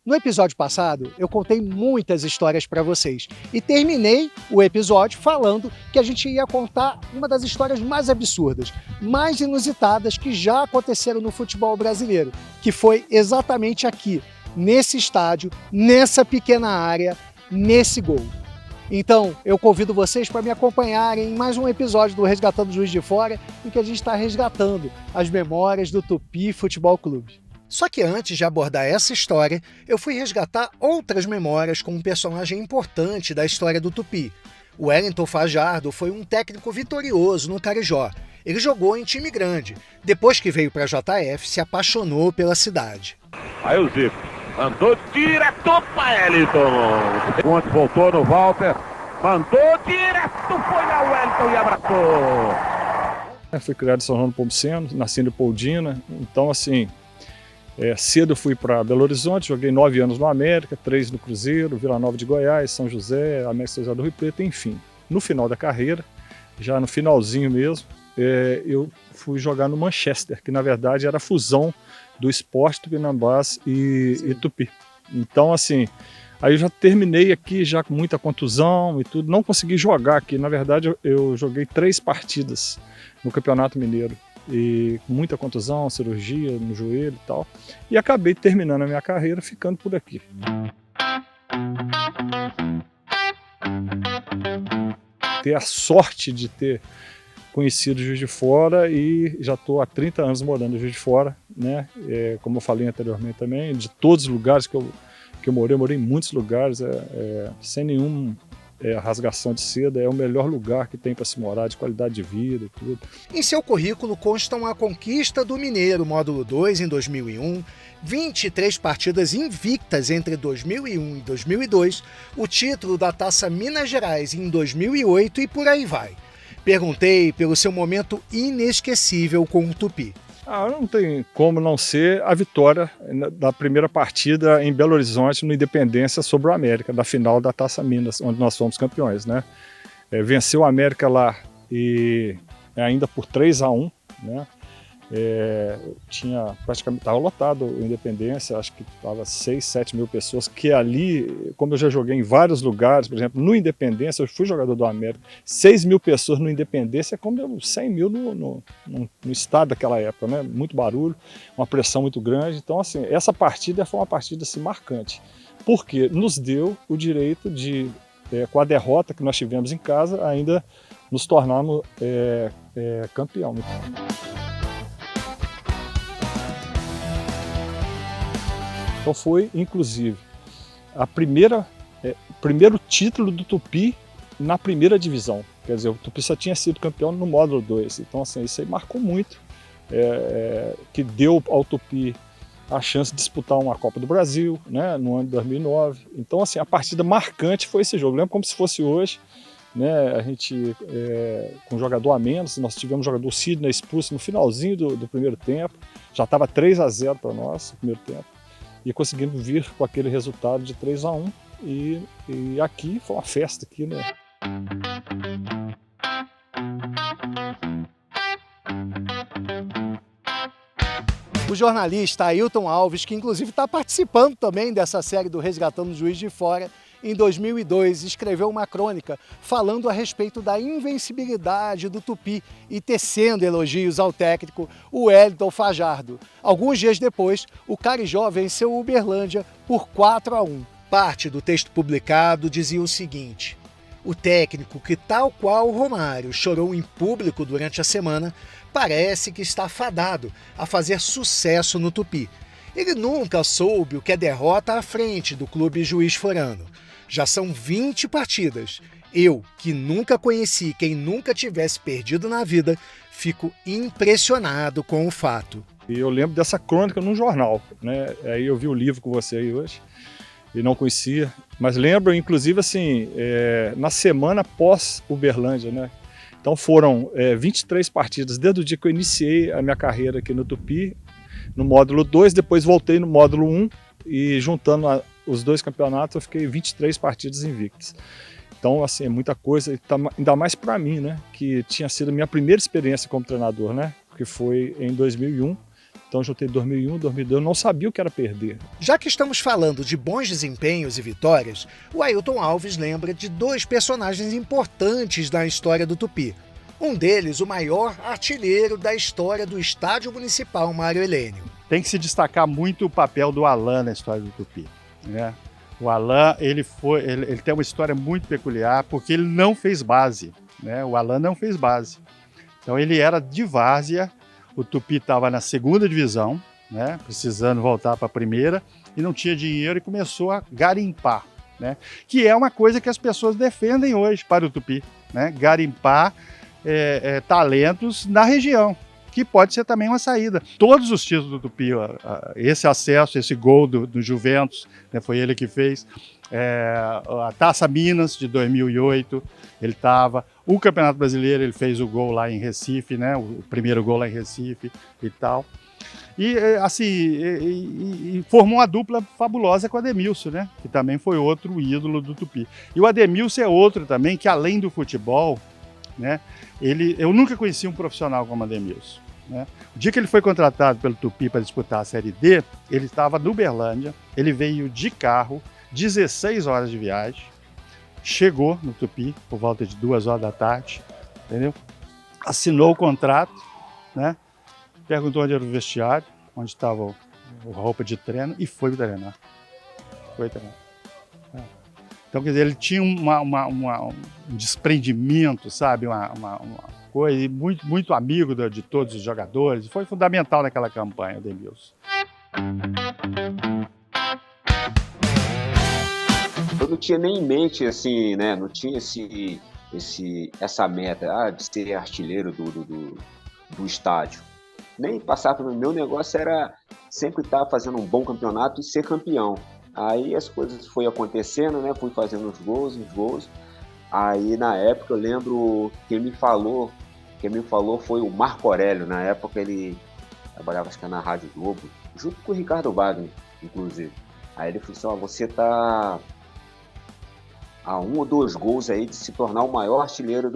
No episódio passado, eu contei muitas histórias para vocês e terminei o episódio falando que a gente ia contar uma das histórias mais absurdas, mais inusitadas que já aconteceram no futebol brasileiro, que foi exatamente aqui, nesse estádio, nessa pequena área, nesse gol. Então, eu convido vocês para me acompanharem em mais um episódio do Resgatando Juiz de Fora, em que a gente está resgatando as memórias do Tupi Futebol Clube. Só que antes de abordar essa história, eu fui resgatar outras memórias com um personagem importante da história do Tupi. O Wellington Fajardo foi um técnico vitorioso no Carijó. Ele jogou em time grande. Depois que veio para a JF, se apaixonou pela cidade. Aí o Zico mandou direto para Wellington. Ponte voltou no Walter, mandou direto, foi na Wellington e abraçou. Fui criado em São João do Pomuceno, nasci em Leopoldina, então assim... cedo eu fui para Belo Horizonte, joguei 9 anos no América, 3 no Cruzeiro, Vila Nova de Goiás, São José, América São José do Rio Preto, enfim. No final da carreira, já no finalzinho mesmo, eu fui jogar no Manchester, que na verdade era a fusão do Sport Tupinambás e Tupi. Então assim, aí eu já terminei aqui já com muita contusão e tudo, não consegui jogar aqui. Na verdade eu joguei 3 partidas no Campeonato Mineiro. E com muita contusão, cirurgia no joelho e tal, e acabei terminando a minha carreira ficando por aqui. Ter a sorte de ter conhecido Juiz de Fora e já estou há 30 anos morando em Juiz de Fora, né? Como eu falei anteriormente também, de todos os lugares que eu morei em muitos lugares, sem nenhum... rasgação de seda, é o melhor lugar que tem para se morar, de qualidade de vida e tudo. Em seu currículo constam a conquista do Mineiro Módulo 2 em 2001, 23 partidas invictas entre 2001 e 2002, o título da Taça Minas Gerais em 2008 e por aí vai. Perguntei pelo seu momento inesquecível com o Tupi. Não tem como não ser a vitória da primeira partida em Belo Horizonte no Independência sobre o América, da final da Taça Minas, onde nós fomos campeões, né? Venceu o América lá e ainda por 3-1, né? Estava lotado o Independência, acho que estava 6, 7 mil pessoas, que ali, como eu já joguei em vários lugares, por exemplo, no Independência, eu fui jogador do América, 6 mil pessoas no Independência é como 100 mil no estado daquela época, né? Muito barulho, uma pressão muito grande. Então, assim, essa partida foi uma partida assim, marcante, porque nos deu o direito de, com a derrota que nós tivemos em casa, ainda nos tornarmos campeão. Então foi, inclusive, primeiro título do Tupi na primeira divisão. Quer dizer, o Tupi só tinha sido campeão no módulo 2. Então, assim, isso aí marcou muito, que deu ao Tupi a chance de disputar uma Copa do Brasil, né, no ano de 2009. Então, assim, a partida marcante foi esse jogo. Lembra como se fosse hoje, né, a gente, com um jogador a menos, nós tivemos um jogador Sidney expulso no finalzinho do primeiro tempo. Já estava 3-0 para nós no primeiro tempo. E conseguimos vir com aquele resultado de 3-1 e aqui foi uma festa aqui, né? O jornalista Ailton Alves, que inclusive está participando também dessa série do Resgatando Juiz de Fora, em 2002 escreveu uma crônica falando a respeito da invencibilidade do Tupi e tecendo elogios ao técnico o Wellington Fajardo. Alguns dias depois, o Carijó venceu o Uberlândia por 4-1. Parte do texto publicado dizia o seguinte: o técnico que, tal qual o Romário, chorou em público durante a semana, parece que está fadado a fazer sucesso no Tupi. Ele nunca soube o que é derrota à frente do clube Juiz Forano. Já são 20 partidas. Eu, que nunca conheci quem nunca tivesse perdido na vida, fico impressionado com o fato. E eu lembro dessa crônica num jornal, né? Aí eu vi o livro com você aí hoje e não conhecia. Mas lembro, inclusive, assim, na semana pós Uberlândia, né? Então foram 23 partidas desde o dia que eu iniciei a minha carreira aqui no Tupi, no módulo 2, depois voltei no módulo 1 e juntando os 2 campeonatos eu fiquei 23 partidas invictas. Então, assim, é muita coisa, ainda mais para mim, né, que tinha sido a minha primeira experiência como treinador, né, que foi em 2001, Então eu juntei 2001, 2002, eu não sabia o que era perder. Já que estamos falando de bons desempenhos e vitórias, o Ailton Alves lembra de 2 personagens importantes da história do Tupi. Um deles, o maior artilheiro da história do Estádio Municipal Mário Helênio. Tem que se destacar muito o papel do Alain na história do Tupi, né? O Alain, ele tem uma história muito peculiar, porque ele não fez base, né? O Alain não fez base. Então ele era de várzea, o Tupi estava na 2ª divisão, né? Precisando voltar para a 1ª, e não tinha dinheiro e começou a garimpar, né? Que é uma coisa que as pessoas defendem hoje para o Tupi, né? Garimpar talentos na região, que pode ser também uma saída. Todos os títulos do Tupi, esse acesso, esse gol do Juventus, né, foi ele que fez. A Taça Minas, de 2008, ele estava. O Campeonato Brasileiro, ele fez o gol lá em Recife, né, o primeiro gol lá em Recife e tal. E, assim, formou uma dupla fabulosa com o Ademilson, né, que também foi outro ídolo do Tupi. E o Ademilson é outro também, que além do futebol, né, eu nunca conheci um profissional como o Ademilson, né? O dia que ele foi contratado pelo Tupi para disputar a Série D, ele estava no Uberlândia, ele veio de carro, 16 horas de viagem, chegou no Tupi por volta de 2 horas da tarde, entendeu? Assinou o contrato, né? Perguntou onde era o vestiário, onde estava a roupa de treino e foi treinar. Foi treinar. Então, quer dizer, ele tinha um desprendimento, sabe? Uma coisa, muito, muito amigo de todos os jogadores. Foi fundamental naquela campanha, o Ademilson. Eu não tinha nem em mente, assim, né? Não tinha essa meta de ser artilheiro do estádio. Nem passar pelo meu negócio era sempre estar fazendo um bom campeonato e ser campeão. Aí as coisas foram acontecendo, né? Fui fazendo os gols. Aí na época eu lembro quem me falou foi o Marco Aurélio. Na época ele trabalhava, acho que na Rádio Globo, junto com o Ricardo Wagner, inclusive. Aí ele falou assim: você tá a 1 ou 2 gols aí de se tornar o maior artilheiro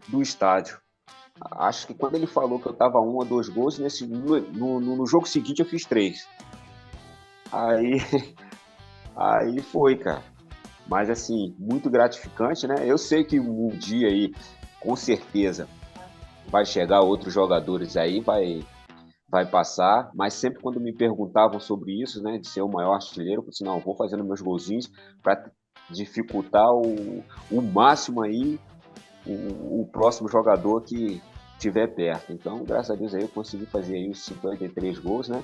do estádio. Acho que quando ele falou que eu tava a 1 ou 2 gols, no jogo seguinte eu fiz 3. Aí foi, cara. Mas assim, muito gratificante, né? Eu sei que um dia aí, com certeza, vai chegar outros jogadores aí, vai passar, mas sempre quando me perguntavam sobre isso, né, de ser o maior artilheiro, eu falei assim: não, eu vou fazendo meus golzinhos para dificultar o máximo aí o próximo jogador que estiver perto. Então, graças a Deus aí eu consegui fazer aí os 53 gols, né?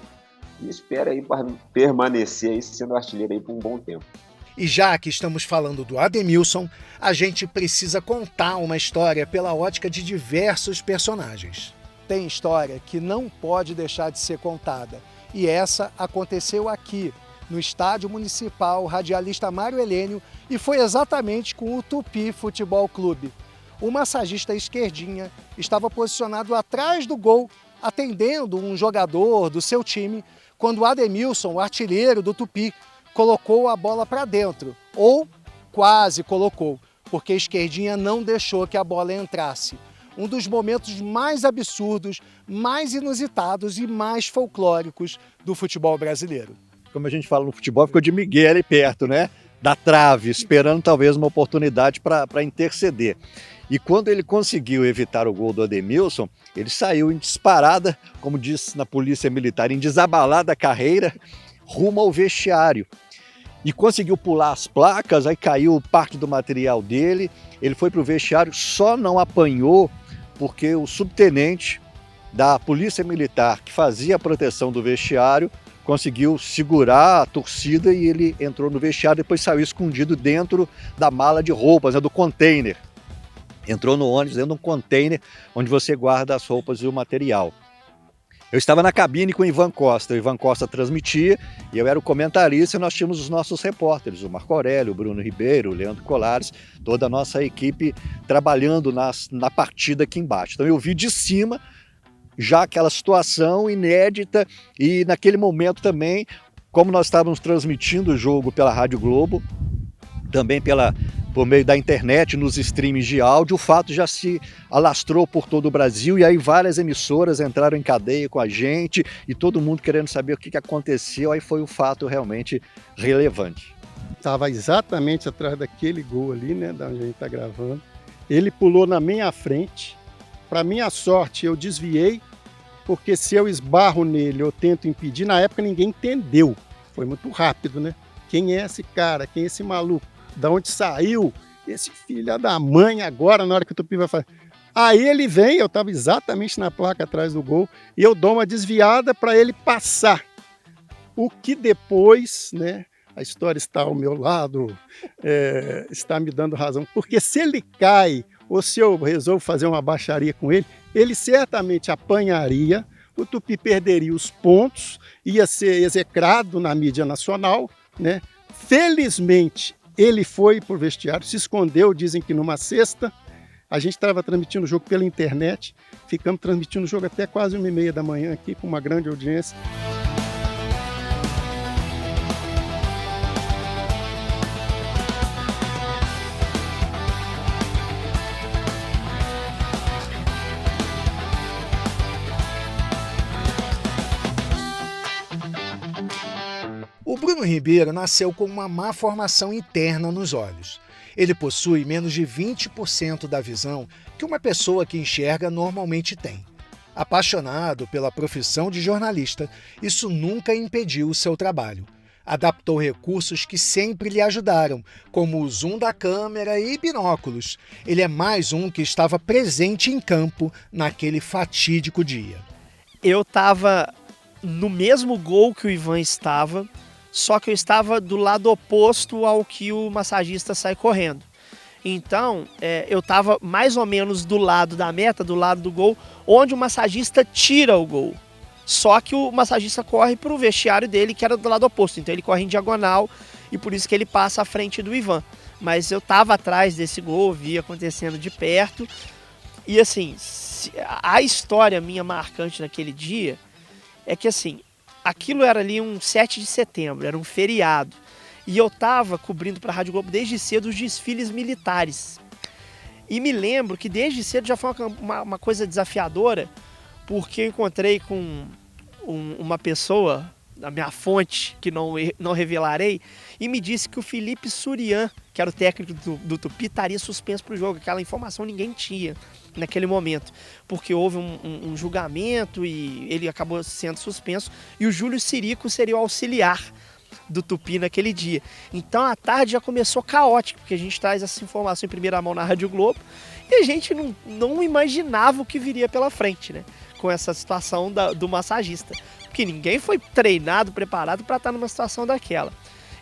E espero aí permanecer aí sendo artilheiro aí por um bom tempo. E já que estamos falando do Ademilson, a gente precisa contar uma história pela ótica de diversos personagens. Tem história que não pode deixar de ser contada. E essa aconteceu aqui, no Estádio Municipal Radialista Mário Helênio, e foi exatamente com o Tupi Futebol Clube. O massagista esquerdinha estava posicionado atrás do gol, atendendo um jogador do seu time, quando o Ademilson, o artilheiro do Tupi, colocou a bola para dentro, ou quase colocou, porque a esquerdinha não deixou que a bola entrasse. Um dos momentos mais absurdos, mais inusitados e mais folclóricos do futebol brasileiro. Como a gente fala no futebol, ficou de Miguel ali perto, né? Da trave, esperando talvez uma oportunidade para interceder. E quando ele conseguiu evitar o gol do Ademilson, ele saiu em disparada, como diz na polícia militar, em desabalada carreira, rumo ao vestiário. E conseguiu pular as placas, aí caiu parte do material dele, ele foi para o vestiário, só não apanhou porque o subtenente da polícia militar que fazia a proteção do vestiário conseguiu segurar a torcida e ele entrou no vestiário, depois saiu escondido dentro da mala de roupas, né, do container. Entrou no ônibus dentro de um container onde você guarda as roupas e o material. Eu estava na cabine com o Ivan Costa. O Ivan Costa transmitia e eu era o comentarista e nós tínhamos os nossos repórteres, o Marco Aurélio, o Bruno Ribeiro, o Leandro Colares, toda a nossa equipe trabalhando na partida aqui embaixo. Então eu vi de cima já aquela situação inédita e naquele momento também, como nós estávamos transmitindo o jogo pela Rádio Globo, também pela por meio da internet, nos streams de áudio, o fato já se alastrou por todo o Brasil e aí várias emissoras entraram em cadeia com a gente e todo mundo querendo saber o que aconteceu, aí foi um fato realmente relevante. Estava exatamente atrás daquele gol ali, né, da onde a gente está gravando. Ele pulou na minha frente. Para minha sorte, eu desviei, porque se eu esbarro nele, eu tento impedir. Na época ninguém entendeu. Foi muito rápido, né? Quem é esse cara? Quem é esse maluco? Da onde saiu? Esse filho da mãe agora, na hora que o Tupi vai fazer. Aí ele vem, eu estava exatamente na placa atrás do gol, e eu dou uma desviada para ele passar. O que depois, né? A história está ao meu lado, está me dando razão. Porque se ele cai, ou se eu resolvo fazer uma baixaria com ele, ele certamente apanharia, o Tupi perderia os pontos, ia ser execrado na mídia nacional, né? Felizmente, ele foi para o vestiário, se escondeu, dizem que numa sexta. A gente estava transmitindo o jogo pela internet, ficamos transmitindo o jogo até quase 1h30 da manhã aqui, com uma grande audiência. O Bruno Ribeiro nasceu com uma má formação interna nos olhos. Ele possui menos de 20% da visão que uma pessoa que enxerga normalmente tem. Apaixonado pela profissão de jornalista, isso nunca impediu o seu trabalho. Adaptou recursos que sempre lhe ajudaram, como o zoom da câmera e binóculos. Ele é mais um que estava presente em campo naquele fatídico dia. Eu estava no mesmo gol que o Ivan estava, só que eu estava do lado oposto ao que o massagista sai correndo. Então, eu estava mais ou menos do lado da meta, do lado do gol, onde o massagista tira o gol. Só que o massagista corre para o vestiário dele, que era do lado oposto. Então ele corre em diagonal e por isso que ele passa à frente do Ivan. Mas eu estava atrás desse gol, vi acontecendo de perto. E assim, a história minha marcante naquele dia é que assim, aquilo era ali um 7 de setembro, era um feriado. E eu estava cobrindo para a Rádio Globo desde cedo os desfiles militares. E me lembro que desde cedo já foi uma coisa desafiadora, porque eu encontrei com uma pessoa, a minha fonte, que não revelarei, e me disse que o Felipe Surian, que era o técnico do Tupi, estaria suspenso para o jogo. Aquela informação ninguém tinha naquele momento, porque houve um julgamento e ele acabou sendo suspenso, e o Júlio Sirico seria o auxiliar do Tupi naquele dia. Então a tarde já começou caótica, porque a gente traz essa informação em primeira mão na Rádio Globo, e a gente não imaginava o que viria pela frente, né? Com essa situação do massagista, porque ninguém foi treinado, preparado para estar numa situação daquela.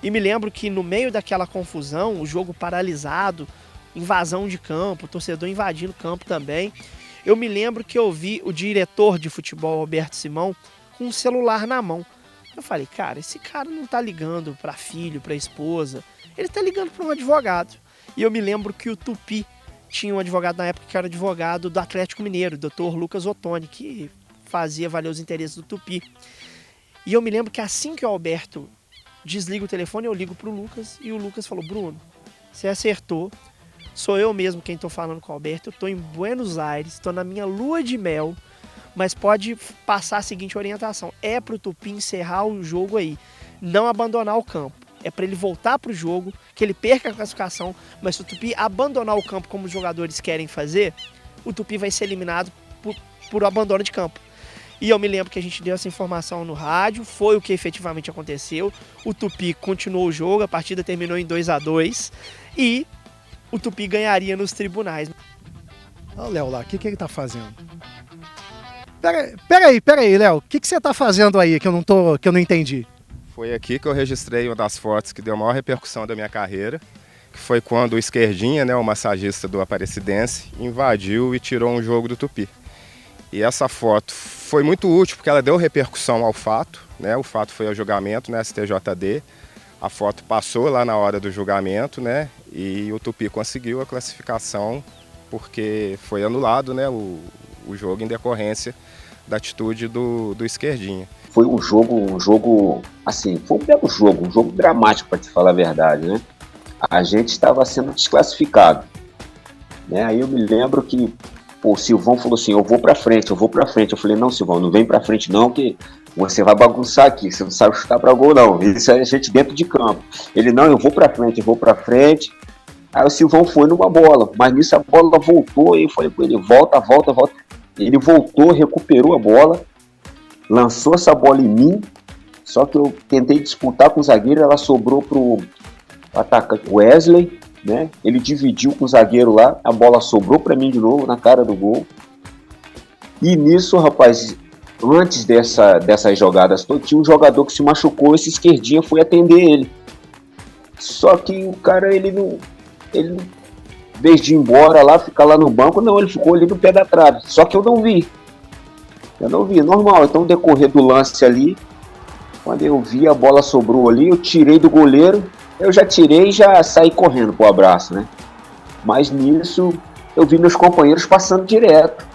E me lembro que no meio daquela confusão, o jogo paralisado, invasão de campo, torcedor invadindo o campo também, eu me lembro que eu vi o diretor de futebol, Alberto Simão, com um celular na mão. Eu falei, cara, esse cara não tá ligando para filho, para esposa, ele tá ligando para um advogado. E eu me lembro que o Tupi tinha um advogado na época que era advogado do Atlético Mineiro, o Dr. Lucas Ottoni, que fazia valer os interesses do Tupi. E eu me lembro que assim que o Alberto desliga o telefone, eu ligo pro Lucas, e o Lucas falou, Bruno, você acertou, sou eu mesmo quem tô falando com o Alberto, eu tô em Buenos Aires, tô na minha lua de mel, mas pode passar a seguinte orientação, é pro Tupi encerrar o jogo aí, não abandonar o campo. É para ele voltar para o jogo, que ele perca a classificação, mas se o Tupi abandonar o campo como os jogadores querem fazer, o Tupi vai ser eliminado por abandono de campo. E eu me lembro que a gente deu essa informação no rádio, foi o que efetivamente aconteceu. O Tupi continuou o jogo, a partida terminou em 2-2 e o Tupi ganharia nos tribunais. Olha o Léo lá, o que ele tá fazendo? Pera aí, Léo, o que você tá fazendo aí que eu não entendi? Foi aqui que eu registrei uma das fotos que deu a maior repercussão da minha carreira, que foi quando o Esquerdinha, né, o massagista do Aparecidense, invadiu e tirou um jogo do Tupi. E essa foto foi muito útil porque ela deu repercussão ao fato, né? O fato foi ao julgamento na STJD. A foto passou lá na hora do julgamento, né? E o Tupi conseguiu a classificação porque foi anulado, né, o jogo em decorrência da atitude do Esquerdinha. Foi um jogo, assim, foi um belo jogo, um jogo dramático, para te falar a verdade, né? a gente estava sendo desclassificado, né? Aí eu me lembro que o Silvão falou assim, eu vou pra frente. Eu falei, não, Silvão, não vem pra frente não, que você vai bagunçar aqui, você não sabe chutar pra gol não, isso é a gente dentro de campo. Ele, não, eu vou pra frente. Aí o Silvão foi numa bola, mas nisso a bola voltou, e eu falei com ele, volta. Ele voltou, recuperou a bola, lançou essa bola em mim, só que eu tentei disputar com o zagueiro, ela sobrou pro atacante Wesley, né? Ele dividiu com o zagueiro lá, a bola sobrou para mim de novo na cara do gol. E nisso, rapaz, antes dessas jogadas, tinha um jogador que se machucou, esse esquerdinha foi atender ele. Só que o cara, ele não, em vez de ir embora lá, ficar lá no banco, não, ele ficou ali no pé da trave. Só que eu não vi, normal. Então, no decorrer do lance ali, quando eu vi a bola sobrou ali, eu tirei do goleiro, eu já tirei e já saí correndo pro abraço, né? Mas nisso, eu vi meus companheiros passando direto.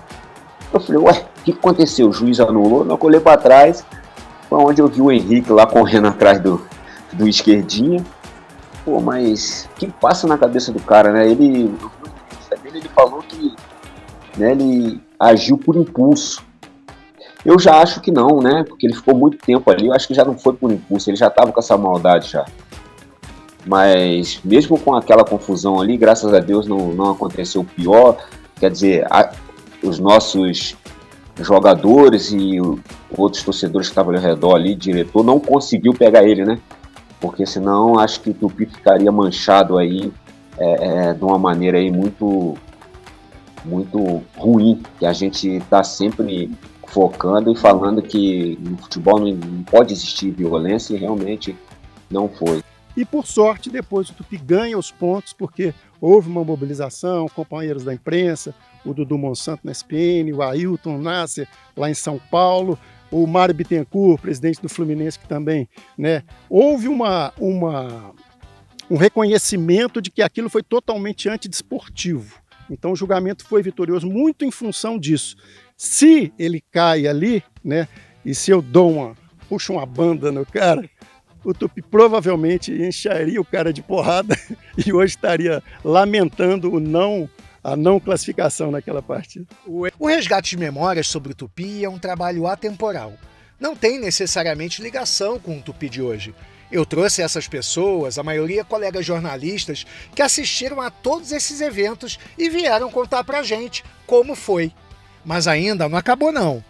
Eu falei, ué, o que aconteceu? O juiz anulou, não, eu olhei pra trás, foi onde eu vi o Henrique lá correndo atrás do esquerdinha. Pô, mas o que passa na cabeça do cara, né? Ele falou que, né, ele agiu por impulso. Eu já acho que não, né? Porque ele ficou muito tempo ali, eu acho que já não foi por impulso, ele já estava com essa maldade já. Mas mesmo com aquela confusão ali, graças a Deus não aconteceu o pior. Quer dizer, os nossos jogadores e outros torcedores que estavam ao redor ali, diretor, não conseguiu pegar ele, né? Porque senão acho que o Tupi ficaria manchado aí de uma maneira aí muito ruim, que a gente está sempre focando e falando que no futebol não pode existir violência, e realmente não foi. E por sorte, depois o Tupi ganha os pontos, porque houve uma mobilização, companheiros da imprensa, o Dudu Monsanto na SPN, o Ailton Nasser lá em São Paulo, o Mário Bittencourt, presidente do Fluminense, que também, né, houve um reconhecimento de que aquilo foi totalmente antidesportivo. Então o julgamento foi vitorioso muito em função disso. Se ele cai ali, né, e se eu puxo uma banda no cara, o Tupi provavelmente encheria o cara de porrada e hoje estaria lamentando a não classificação naquela partida. O resgate de memórias sobre o Tupi é um trabalho atemporal. Não tem necessariamente ligação com o Tupi de hoje. Eu trouxe essas pessoas, a maioria colegas jornalistas, que assistiram a todos esses eventos e vieram contar pra gente como foi. Mas ainda não acabou não.